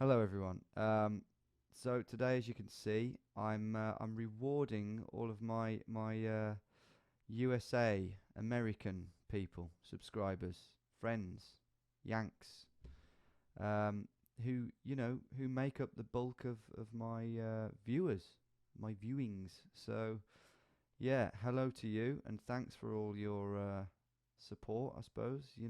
Hello everyone. So today, as you can see, I'm rewarding all of my USA American people, subscribers, friends, Yanks, um, who make up the bulk of my viewers, my viewings. So yeah, hello to you, and thanks for all your support. I suppose you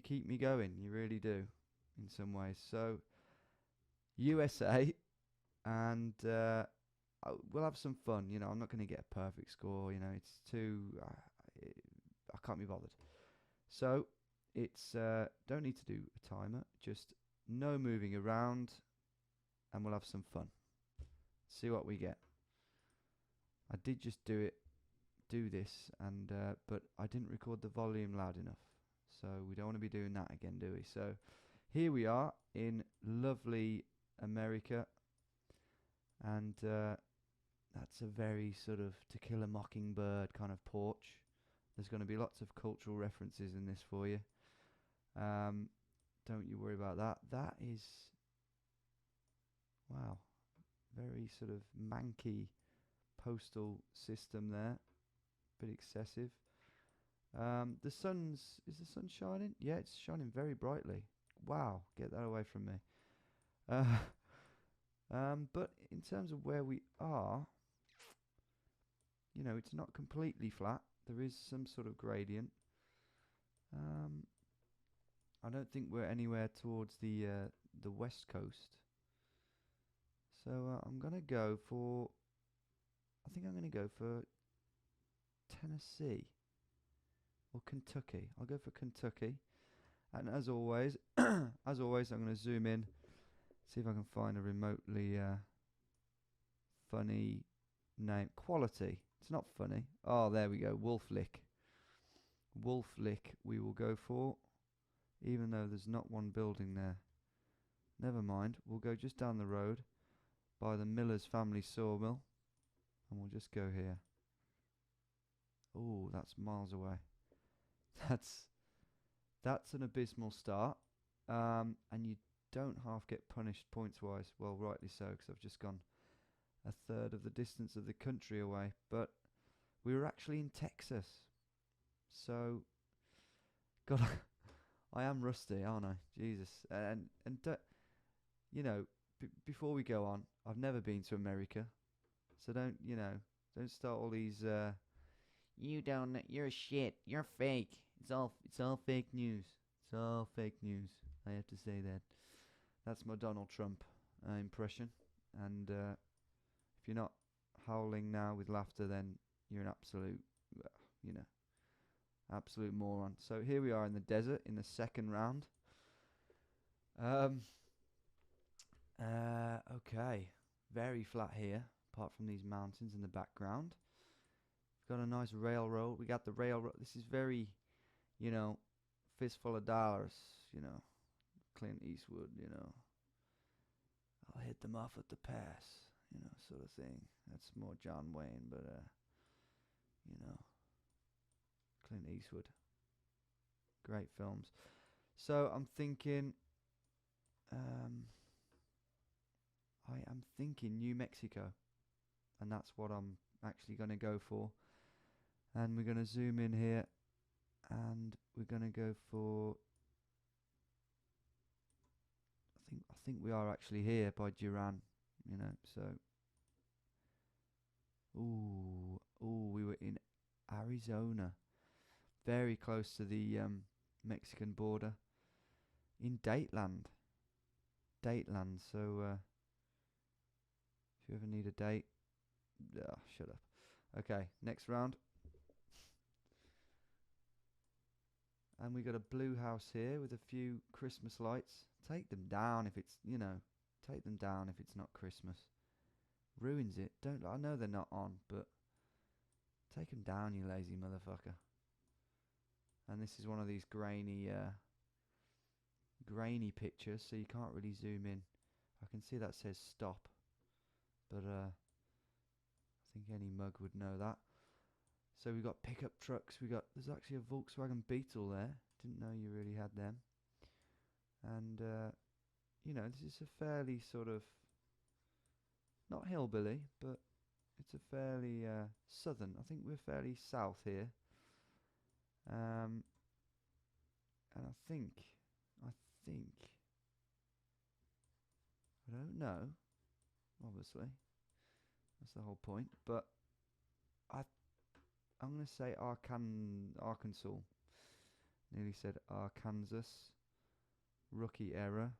keep me going. You really do, in some ways. So. USA, and we'll have some fun. I'm not going to get a perfect score. It's too. I can't be bothered. So it's don't need to do a timer. Just no moving around, and we'll have some fun. See what we get. I did just do this, and but I didn't record the volume loud enough. So we don't want to be doing that again, do we? So here we are in lovely America, and that's a very sort of To Kill a Mockingbird kind of porch. There's going to be lots of cultural references in this for you. Um, don't you worry about that. That is, wow, very sort of manky postal system there. Bit excessive. Is the sun shining? Yeah, it's shining very brightly. Wow, get that away from me. Uh, but in terms of where we are, it's not completely flat. There is some sort of gradient. Um, I don't think we're anywhere towards the west coast. So I'm gonna go for. I think I'm gonna go for Tennessee or Kentucky. I'll go for Kentucky. And as always, I'm gonna zoom in, see if I can find a remotely funny name. Quality. It's not funny. Oh, there we go. Wolf Lick. Wolf Lick. We will go for, even though there's not one building there. Never mind. We'll go just down the road by the Miller's family sawmill, and we'll just go here. Oh, that's miles away. That's that's an abysmal start. And you don't half get punished points wise. Well, rightly so, because I've just gone a third of the distance of the country away. But we were actually in Texas, so God, I am rusty, aren't I? Jesus, and you know, before we go on, I've never been to America, so don't start all these. You don't. You're shit. You're fake. It's all fake news. It's all fake news. I have to say that. That's my Donald Trump impression. And if you're not howling now with laughter, then you're an absolute, you know, absolute moron. So here we are in the desert in the second round. Um. Okay. Very flat here, apart from these mountains in the background. We've got a nice railroad. We got the railroad. This is very, you know, fistful of dollars, Clint Eastwood, I'll hit them off at the pass, sort of thing. That's more John Wayne, but, you know, Clint Eastwood. Great films. So I'm thinking, um, I am thinking New Mexico, and that's what I'm actually going to go for. And we're going to zoom in here, and we're going to go for. I think we are actually here by Duran, So, we were in Arizona, very close to the Mexican border, in Dateland. So, if you ever need a date, shut up. Okay, next round, and we got a blue house here with a few Christmas lights. Take them down if it's, take them down if it's not Christmas. Ruins it. Don't. I know they're not on, but take them down, you lazy motherfucker. And this is one of these grainy pictures, so you can't really zoom in. I can see that says stop, but I think any mug would know that. So we've got pickup trucks. There's actually a Volkswagen Beetle there. Didn't know you really had them. And you know, this is a fairly sort of, not hillbilly, but it's a fairly southern. I think we're fairly south here. And I think, I don't know, obviously. That's the whole point. But I, I'm going to say Arkansas. Nearly said Arkansas. Rookie error.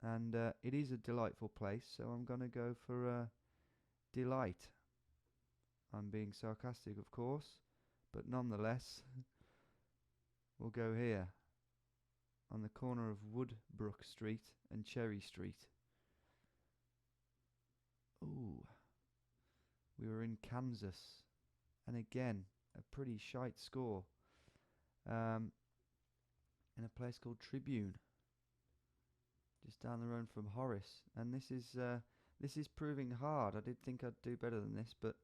And it is a delightful place, so I'm going to go for delight. I'm being sarcastic, of course, but nonetheless, we'll go here on the corner of Woodbrook Street and Cherry Street. Ooh, we were in Kansas, and again, a pretty shite score in a place called Tribune, just down the road from Horace. And this is proving hard. I did think I'd do better than this, but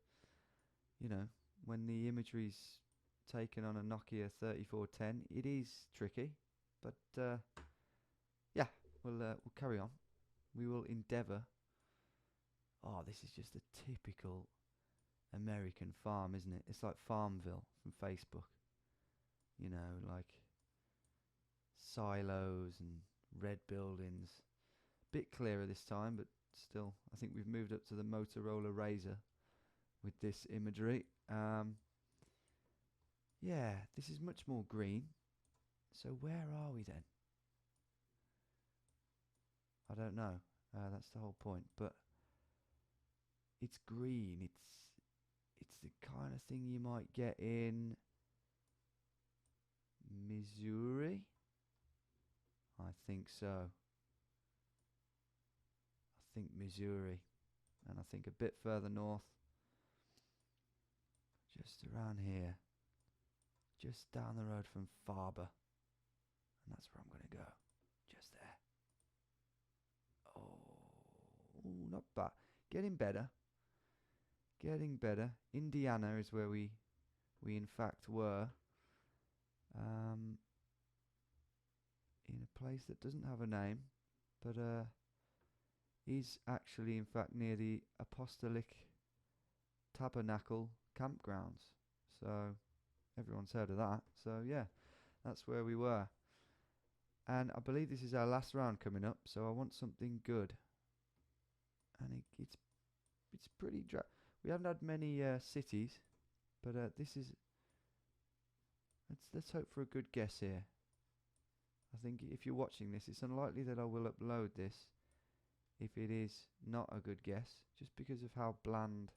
you know, when the imagery's taken on a Nokia 3410, it is tricky. But yeah, we'll carry on. We will endeavour. Oh, this is just a typical American farm, isn't it? It's like Farmville from Facebook. You know, like silos and red buildings. Bit clearer this time, but still, I think we've moved up to the Motorola Razr with this imagery. Yeah, this is much more green. So where are we then? I don't know. That's the whole point. But it's green. It's the kind of thing you might get in Missouri. I think so. I think Missouri. And I think a bit further north. Just around here. Just down the road from Faber. And that's where I'm going to go. Just there. Oh, ooh, not bad. Getting better. Getting better. Indiana is where we in fact were. In a place that doesn't have a name, but is actually in fact near the Apostolic Tabernacle campgrounds. So everyone's heard of that. So yeah, that's where we were. And I believe this is our last round coming up, so I want something good. And it's pretty dry. We haven't had many cities, but this is. Let's hope for a good guess here. I think if you're watching this, it's unlikely that I will upload this if it is not a good guess, just because of how bland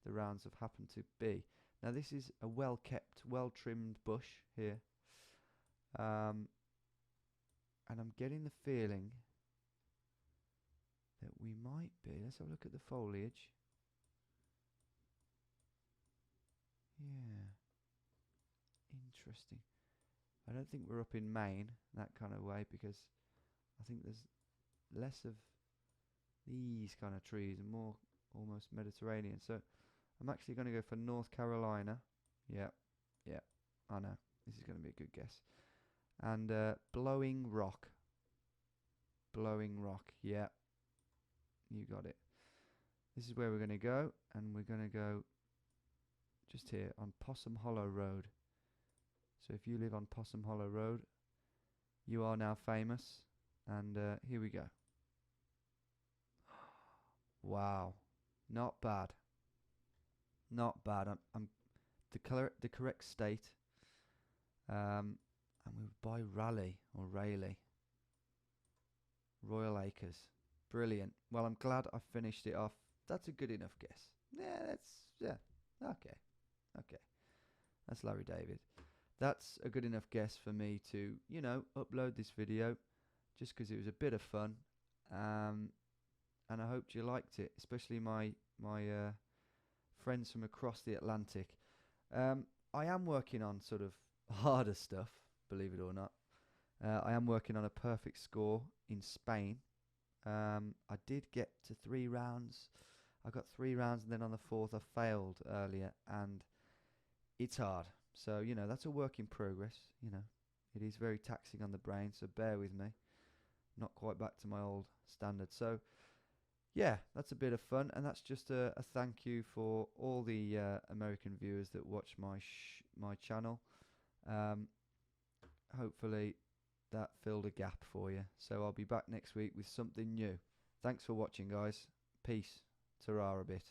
the rounds have happened to be. Now this is a well-kept, well-trimmed bush here. And I'm getting the feeling that we might be. Let's have a look at the foliage. Yeah. Interesting. I don't think we're up in Maine that kind of way, because I think there's less of these kind of trees and more almost Mediterranean. So I'm actually going to go for North Carolina. Yeah, I know. This is going to be a good guess. And Blowing Rock. Blowing Rock, yeah. You got it. This is where we're going to go, and we're going to go just here on Possum Hollow Road. So if you live on Possum Hollow Road, you are now famous. And here we go. Wow, not bad. Not bad. I'm the correct state. And we're by Raleigh or Rayleigh. Royal Acres. Brilliant. Well, I'm glad I finished it off. That's a good enough guess. Yeah. Okay. That's Larry David. That's a good enough guess for me to, you know, upload this video, just because it was a bit of fun. And I hoped you liked it, especially my friends from across the Atlantic. I am working on sort of harder stuff, believe it or not. I am working on a perfect score in Spain. I did get to 3 rounds. I got 3 rounds, and then on the 4th I failed earlier, and it's hard. So, you know, that's a work in progress. You know, it is very taxing on the brain, so bear with me. not quite back to my old standard. So yeah, that's a bit of fun, and that's just a thank you for all the American viewers that watch my channel. Um, hopefully that filled a gap for you. So I'll be back next week with something new. Thanks for watching, guys. Peace. Ta-ra a bit.